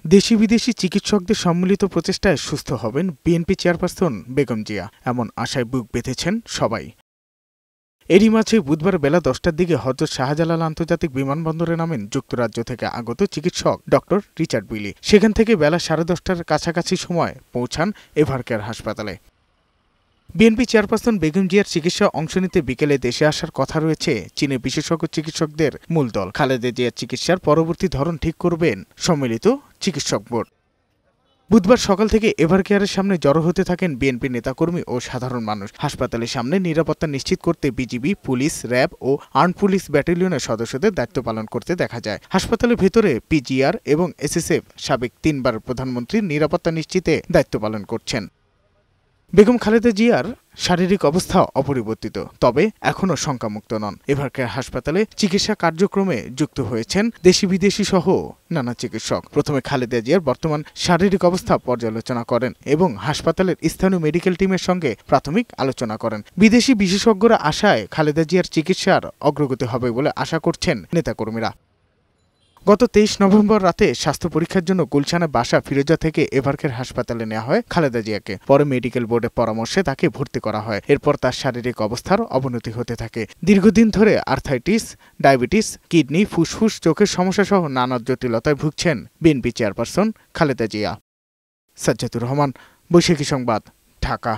দেশি বিদেশি চিকিৎসকদের সম্মিলিত প্রচেষ্টায় সুস্থ হবেন বিএনপি চেয়ারপারসন বেগম জিয়া, এমন আশায় বুক বেঁধেছেন সবাই। এরই মাঝে বুধবার বেলা 10টার দিকে হযরত শাহজালাল আন্তর্জাতিক বিমানবন্দরে নামেন যুক্তরাজ্য থেকে আগত চিকিৎসক ডক্টর রিচার্ড বিলি। সেখান থেকে বেলা 10:30টার কাছাকাছি সময় পৌঁছান এভারকেয়ার হাসপাতালে। বিএনপি চেয়ারপারসন বেগম জিয়ার চিকিৎসা অংশ নিতে বিকেলে দেশে আসার কথা রয়েছে চীনের বিশেষজ্ঞ চিকিৎসকদের মূল দল। খালেদা জিয়ার চিকিৎসার পরবর্তী ধরন ঠিক করবেন সম্মিলিত চিকিৎসক বোর্ড। বুধবার সকাল থেকে এভারকেয়ারের সামনে জড়ো হতে থাকেন বিএনপি নেতাকর্মী ও সাধারণ মানুষ। হাসপাতালের সামনে নিরাপত্তা নিশ্চিত করতে বিজিবি, পুলিশ, র্যাব ও আর্মড পুলিশ ব্যাটালিয়নের সদস্যদের দায়িত্ব পালন করতে দেখা যায়। হাসপাতালের ভেতরে পিজিআর এবং এসএসএফ সাবেক 3বার প্রধানমন্ত্রীর নিরাপত্তা নিশ্চিতে দায়িত্ব পালন করছেন। বেগম খালেদা জিয়ার শারীরিক অবস্থা অপরিবর্তিত, তবে এখনও শঙ্কামুক্ত নন। এভারকেয়ার হাসপাতালে চিকিৎসা কার্যক্রমে যুক্ত হয়েছেন দেশি বিদেশি সহ নানা চিকিৎসক। প্রথমে খালেদা জিয়ার বর্তমান শারীরিক অবস্থা পর্যালোচনা করেন এবং হাসপাতালের স্থানীয় মেডিকেল টিমের সঙ্গে প্রাথমিক আলোচনা করেন। বিদেশি বিশেষজ্ঞরা আশায় খালেদা জিয়ার চিকিৎসার অগ্রগতি হবে বলে আশা করছেন নেতাকর্মীরা। গত 23 নভেম্বর রাতে স্বাস্থ্য পরীক্ষার জন্য গুলশানের বাসা ফিরোজা থেকে এভারকেয়ার হাসপাতালে নেওয়া হয় খালেদা জিয়াকে। পরে মেডিকেল বোর্ডের পরামর্শে তাকে ভর্তি করা হয়। এরপর তার শারীরিক অবস্থার অবনতি হতে থাকে। দীর্ঘদিন ধরে আর্থাইটিস, ডায়াবেটিস, কিডনি, ফুসফুস, চোখের সমস্যা সহ নানা জটিলতায় ভুগছেন বিএনপি চেয়ারপারসন খালেদা জিয়া। সাজ্জাদুর রহমান, বৈশাখী সংবাদ, ঢাকা।